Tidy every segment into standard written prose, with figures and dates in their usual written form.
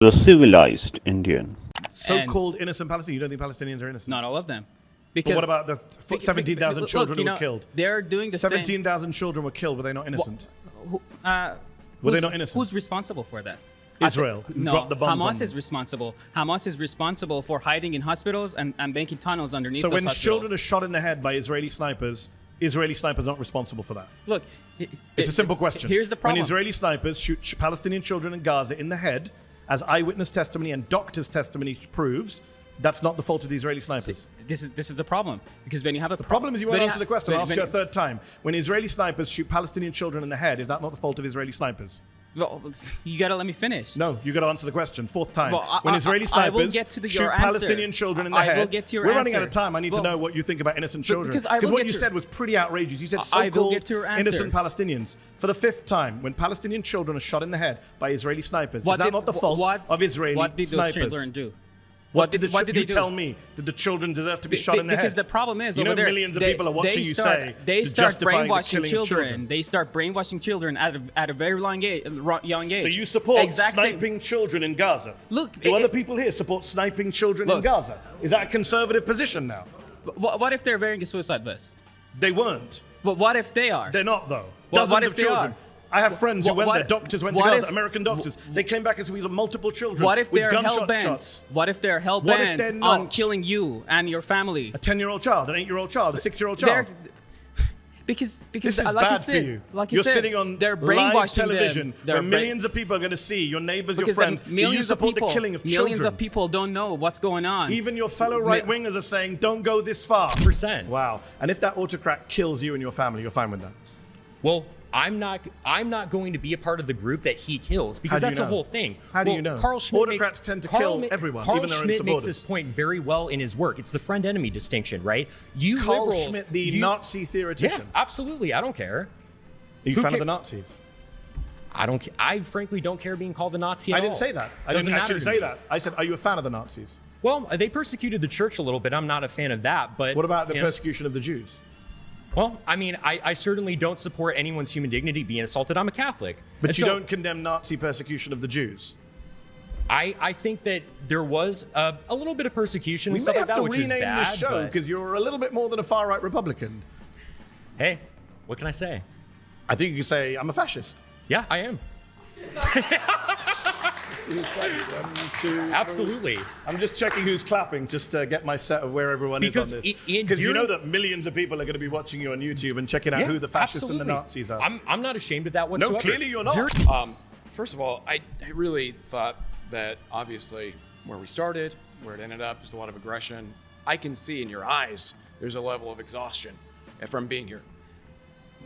The civilized Indian. So-called innocent Palestinians. You don't think Palestinians are innocent? Not all of them. But what about the 17,000 children who were killed? They're doing the 17,000 children were killed. Were they not innocent? Were they not innocent? Who's responsible for that? Israel, who dropped the bombs on Hamas them. is responsible. Hamas is responsible for hiding in hospitals and making tunnels underneath So those when hospitals. children are shot in the head by Israeli snipers are not responsible for that. Look, It's a simple question. Here's the problem. When Israeli snipers shoot Palestinian children in Gaza in the head, as eyewitness testimony and doctors' testimony proves, that's not the fault of the Israeli snipers. This is the problem, because when you have a The problem is you won't answer the question. I'll ask you a third time. When Israeli snipers shoot Palestinian children in the head, is that not the fault of Israeli snipers? Well, you gotta let me finish. No, you got to answer the question. Fourth time. Well, when Israeli I will snipers get to shoot your answer. Palestinian children in the head, I will get to your we're running answer. out of time. I need to know what you think about innocent children. Because I will what get you to- said was pretty outrageous. You said I will so-called get to your answer. innocent Palestinians. For the fifth time, when Palestinian children are shot in the head by Israeli snipers, is that not the fault of Israeli What did snipers? those children do? What did they you do? tell me? Did the children deserve to be shot in the head? Because the problem is, you know, over there, millions of people are watching you say they to start justifying the brainwashing killing of children. They start brainwashing children at a very young age. So you support Exact same- sniping children in Gaza? Look, do other people here support sniping children in Gaza? Is that a conservative position now? What if they're wearing a suicide vest? They weren't. But what if they are? They're not, though. Well, Dozens what of if they children. are? I have friends who What- went there. what- Doctors went to what Gaza. if- American doctors. They came back and said we have multiple children. What if with they're gunshot hell-bent? shots. What if they're What if they're hell-bent not? on killing you and your family? A 10-year-old child, an 8-year-old child, a 6-year-old child. Because This is like bad you said, for you. Like you You're said, sitting on they're live brainwashing television them. where millions of people are going to see your neighbors, your because friends. millions you support of people, the killing of millions children. of people don't know what's going on. Even your fellow right-wingers are saying, don't go this far. Percent. Wow. And if that autocrat kills you and your family, you're fine with that? Well, I'm not going to be a part of the group that he kills, because How do you that's the know? whole thing. How do you know? Carl Schmitt Autocrats tend to kill everyone, Carl even their own Schmitt makes supporters. this point very well in his work. It's the friend-enemy distinction, right? You Carl liberals, Schmitt, the Nazi theoretician. Yeah, absolutely. I don't care. Are you a Who fan of ca- the Nazis? I frankly don't care being called a Nazi. I didn't say that. I didn't Doesn't matter actually to say me. that. I said, are you a fan of the Nazis? Well, they persecuted the church a little bit. I'm not a fan of that. But What about the you know, persecution of the Jews? Well, I mean, I certainly don't support anyone's human dignity being assaulted. I'm a Catholic. But And you so don't condemn Nazi persecution of the Jews? I think that there was a little bit of persecution We and stuff may like have that, to which is rename bad. this show but- because you're a little bit more than a far-right Republican. Hey, what can I say? I think you could say, I'm a fascist. Yeah, I am. Absolutely. I'm just checking who's clapping just to get my set of where everyone Because is on this. in Because you know during- that millions of people are going to be watching you on YouTube and checking out Yeah, who the fascists absolutely. and the Nazis are. I'm not ashamed of that whatsoever. No, clearly you're not. First of all, I really thought that obviously where we started, where it ended up, there's a lot of aggression. I can see in your eyes there's a level of exhaustion from being here.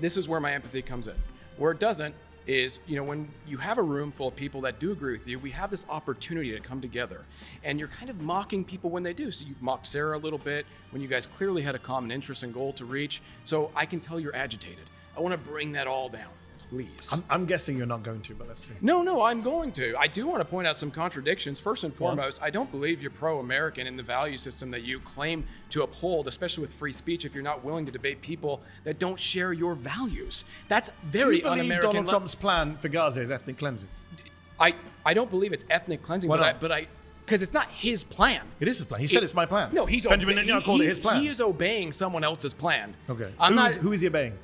This is where my empathy comes in. Where it doesn't is, you know, when you have a room full of people that do agree with you, we have this opportunity to come together. And you're kind of mocking people when they do. So you mocked Sarah a little bit when you guys clearly had a common interest and goal to reach. So I can tell you're agitated. I want to bring that all down, please. I'm guessing you're not going to, but let's see. No, I'm going to. I do want to point out some contradictions. First and foremost, I don't believe you're pro-American in the value system that you claim to uphold, especially with free speech, if you're not willing to debate people that don't share your values. That's very Do you believe un-American. Donald Trump's plan for Gaza is ethnic cleansing? I don't believe it's ethnic cleansing, Why but not? I because it's not his plan. It is his plan. He said it's my plan. No, he's Benjamin Netanyahu called it his plan. He is obeying someone else's plan. Okay. I'm not. Who is he obeying?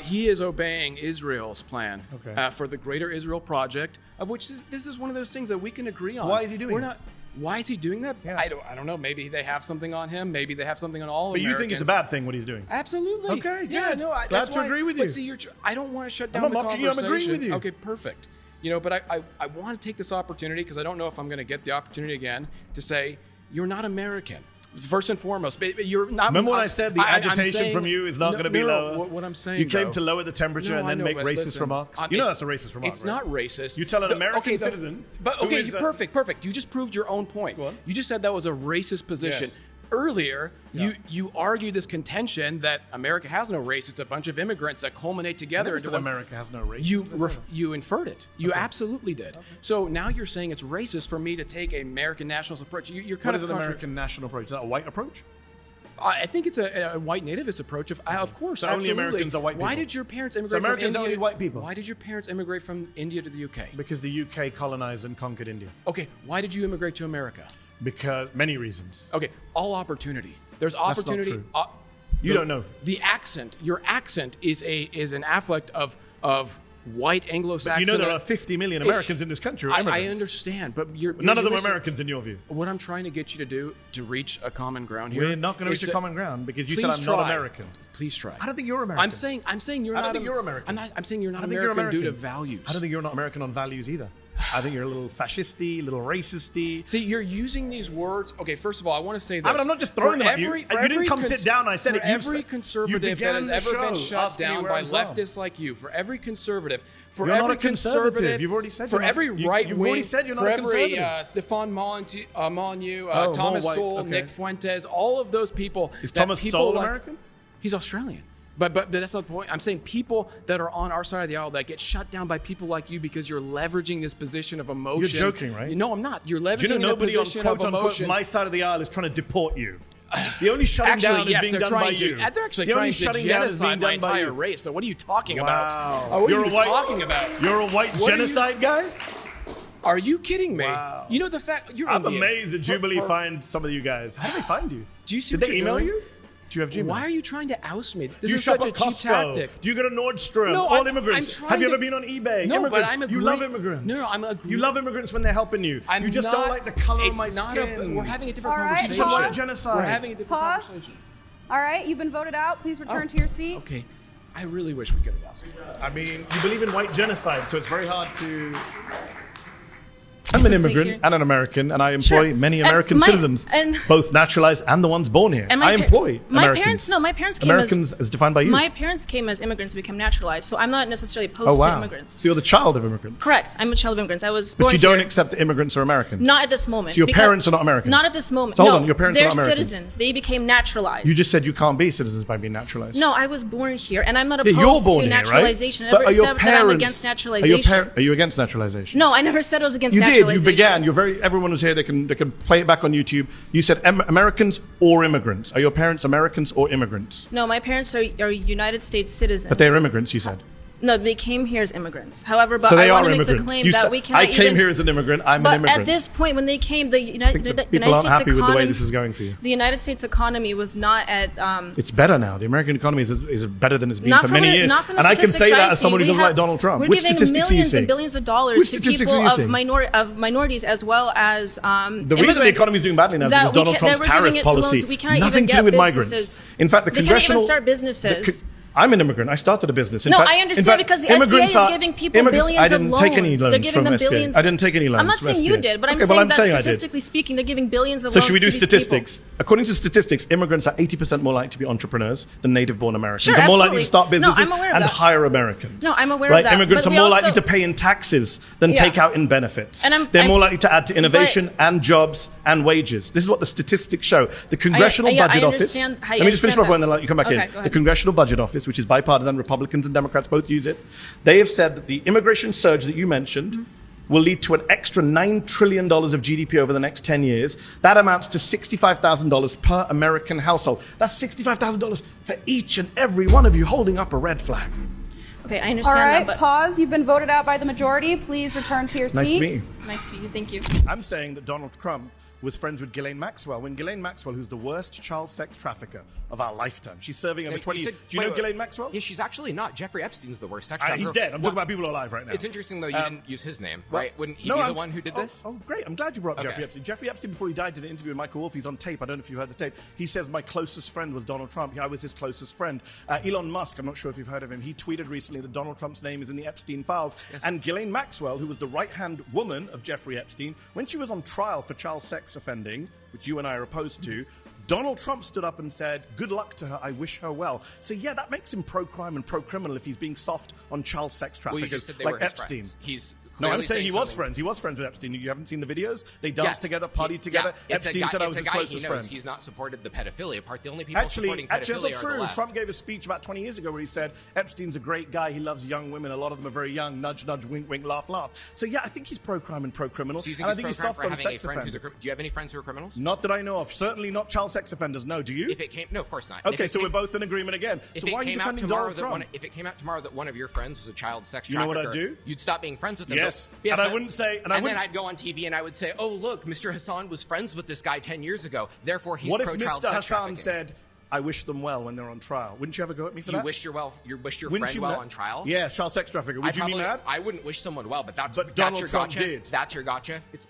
He is obeying Israel's plan Okay. for the Greater Israel Project, of which this is one of those things that we can agree on. Why is he doing We're that? not. Why is he doing that? Yeah. I don't know. Maybe they have something on him. Maybe they have something on all But you Americans. think it's a bad thing what he's doing? Absolutely. Okay, Yeah. good. No. Glad That's to why, agree with But you. see, I don't want to shut down not the mocking you, I'm conversation. agreeing with you. Okay. Perfect. You know, but I want to take this opportunity because I don't know if I'm going to get the opportunity again to say you're not American. First and foremost, but you're not. Remember when I said the agitation from you is not going to be lower? What I'm saying, You came though- to lower the temperature No, and I then know, make but racist listen, remarks. You know it's- that's a racist remark, It's right? not racist. You tell an American the- citizen But who okay, is, perfect. You just proved your own point. Go on. You just said that was a racist position. Yes. Earlier, Yeah. you argued this contention that America has no race. It's a bunch of immigrants that culminate I together never into said one. America has no race. You inferred it. You absolutely did. So now you're saying it's racist for me to take an American nationalist approach. You're kind What of is an American national approach? Is that a white approach? I think it's a white nativist approach of course, So only absolutely. Americans are white Why people. did your parents So immigrate Americans from are India? only white people. Why did your parents immigrate from India to the UK? Because the UK colonized and conquered India. Okay, why did you immigrate to America? Because many reasons. Okay, all opportunity. There's not opportunity. true. You don't know. The accent. Your accent is an afflect of white Anglo-Saxon. You know there are 50 million Americans in this country. Who are I immigrants. understand, but None of them are missing- Americans in your view. What I'm trying to get you to do to reach a common ground here. We're not going to is reach a common ground because you said Please I'm try. not American. Please try. I don't think you're American. I'm saying you're I not. don't think you're American. I'm saying you're I not don't think you're American due to American. values. I don't think you're not American on values either. I think you're a little fascisty, a little racisty. See, you're using these words. Okay, first of all, I want to say this. I'm not just throwing them at you. You didn't come sit down and I said for it. You every said- conservative you that began has the ever been show shut asking me down where by I'm from. leftists like you, for every conservative, for You're not every a conservative. conservative, You've already said for you're not- every you've right wing, already said you're not for a every conservative. Stefan Molyneux, Oh, Thomas more white, Sowell, okay. Nick Fuentes, all of those people. Is that Thomas people Sowell like- American? He's Australian. But that's not the point. I'm saying people that are on our side of the aisle that get shut down by people like you because you're leveraging this position of emotion. You're joking, right? No, I'm not. You're Do you leveraging know a nobody on position quote of unquote emotion. my side of the aisle is trying to deport you? The only shutting down Actually, is yes, being they're done by trying to. you. They're actually The only trying to shutting down is being genocide my done by entire you. race. So what are you talking Wow. about? What You're are a you white- talking about? You're a white What are you- genocide guy? Are you kidding me? Wow. You know the fact you're I'm Indian. amazed that Jubilee For- find some of you guys. How do they find you? Do you see Did what they you're email doing? you? Do you have Gmail? Why are you trying to oust me? This Do you is shop such a at cheap Costco? tactic. Do you go to Nordstrom? No, All I'm immigrants. trying Have you to- ever been on eBay? No, but immigrants. I'm You agree- love immigrants. No, I'm agree- You love immigrants when they're helping you. I'm You just not- don't like the color of it's my not skin. we're having a different All right, conversation. pause. White genocide. We're having a different Pause. conversation. All right, you've been voted out. Please return to your seat. Okay. I really wish we could have gotten. I mean, you believe in white genocide, so it's very hard to. I'm an immigrant and an American, and I employ Sure. many And American my- citizens, and- both naturalized and the ones born here. And I employ my Americans. parents. No, my parents came Americans as defined by you. My parents came as immigrants to become naturalized, so I'm not necessarily opposed Oh to wow! immigrants. So you're the child of immigrants. Correct. I'm a child of immigrants. I was born But you don't here. accept that immigrants are Americans. Not at this moment. So your because- parents are not Americans? Not at this moment. So hold no, on, your parents are they're not Americans? citizens. They became naturalized. You just said you can't be citizens by being naturalized. No, I was born here, and I'm not Yeah, opposed you're born to here, right? naturalization. I But never are your said that I'm parents? against naturalization. Are you against naturalization? No, I never said I was against You did. naturalization. You began. You're very. Everyone was here. They can play it back on YouTube. You said Americans or immigrants. Are your parents Americans or immigrants? No, my parents are United States citizens. But they're immigrants. You said. No, they came here as immigrants. However, but So they I want are to make the immigrants. claim You that said, we cannot I came even, here as an immigrant. I'm but an immigrant. at this point, when they came, the I United, think that the people United aren't States happy with the way economy, this is going for you. the United States economy was not at. It's better now. The American economy is better than it's been Not for from many the- years. not from the And I can say statistics that I as someone who see. doesn't We like Donald Trump. We're Which giving statistics do you millions see? and billions of dollars Which to statistics people are you seeing? of minorities as well as The reason the immigrants economy is doing badly now is that because we Donald can- Trump's that we're giving tariff it to policy. loans. We can't Nothing even to get do with businesses. migrants. In fact, the They can't even congressional. start businesses. I'm an immigrant. I started a business. In No, fact, I in understand fact, because the SBA immigrants is are- giving people immigrants- billions I of didn't take any loans. loans They're giving from them SBA. billions. I didn't take any loans. I'm not from saying you SBA. did, but I'm Okay, well, saying I'm that saying I did. statistically speaking, they're giving billions of So loans should we do to these people. statistics? According to statistics, immigrants are 80% more likely to be entrepreneurs than native-born Americans. Sure, They're more likely absolutely. to start No, businesses I'm aware of and that. hire Americans. No, I'm aware of right? that, Immigrants but are we more also- likely to pay in taxes than Yeah. take out in benefits. And They're more likely to add to innovation and jobs and wages. This is what the statistics show. The Congressional I Budget Office. understand- I Let me just finish my understand point and then let you come back Okay, in. go The ahead. Congressional Budget Office, which is bipartisan, Republicans and Democrats both use it. They have said that the immigration surge that you mentioned Mm-hmm. will lead to an extra $9 trillion of GDP over the next 10 years. That amounts to $65,000 per American household. That's $65,000 for each and every one of you holding up a red flag. Okay, I All understand right, that, but pause. You've been voted out by the majority. Please return to your Nice seat. to meet you. nice to meet you. Thank you. I'm saying that Donald Trump was friends with Ghislaine Maxwell. When Ghislaine Maxwell, who's the worst child sex trafficker of our lifetime, she's serving over 20 years. Do you know Ghislaine Maxwell? Yeah, she's actually not. Jeffrey Epstein's the worst sex He's trafficker. dead. I'm Well, talking about people who are alive right now. It's interesting though you didn't use his name, Well, right? Wouldn't he no, be I'm- the one who did this? Oh, great. I'm glad you brought up Okay. Jeffrey Epstein. Jeffrey Epstein, before he died, did an interview with Michael Wolff. He's on tape. I don't know if you heard the tape. He says, my closest friend was Donald Trump. I was his closest friend. Elon Musk, I'm not sure if you've heard of him, he tweeted recently that Donald Trump's name is in the Epstein files. And Ghislaine Maxwell, who was the right-hand woman of Jeffrey Epstein, when she was on trial for child sex offending, which you and I are opposed to, Donald Trump stood up and said, good luck to her, I wish her well. So yeah, that makes him pro-crime and pro-criminal if he's being soft on child sex Well, traffickers you just said they like were his Epstein. friends. He's No, I'm clearly saying he was something. friends. He was friends with Epstein. You haven't seen the videos? They danced together, partied together. It's Epstein said I was his he closest knows. friend. He's not supported the pedophilia part. The only people Actually, supporting that's pedophilia not are the true. left. Trump gave a speech about 20 years ago where he said Epstein's a great guy. He loves young women. A lot of them are very young. Nudge, nudge, wink, wink, laugh, laugh. So yeah, I think he's pro-crime and pro-criminal. So you and I think think he's he's pro-crime soft for on having a sex friend offenders. do you have any friends who are criminals? Not that I know of. Certainly not child sex offenders. No, do you? If it came, no, of course not. Okay, so we're both in agreement again. So why are you defending Donald Trump? If it came out tomorrow that one of your friends was a child sex You know trafficker, what I'd do? you'd stop being friends with them. Yes. Yeah, And I but- wouldn't say- and then I'd go on TV and I would say, "Oh, look, Mr. Hassan was friends with this guy 10 years ago. Therefore, he's What if pro-child Mr. sex Hassan trafficking." said, I wish them well when they're on trial? Wouldn't you ever go at me for You that? wish your Wouldn't friend you well mad? on trial? Yeah, child sex trafficker. Would you be mad? I wouldn't wish someone well, but that's But that's Donald your Trump gotcha. did. That's your gotcha. It's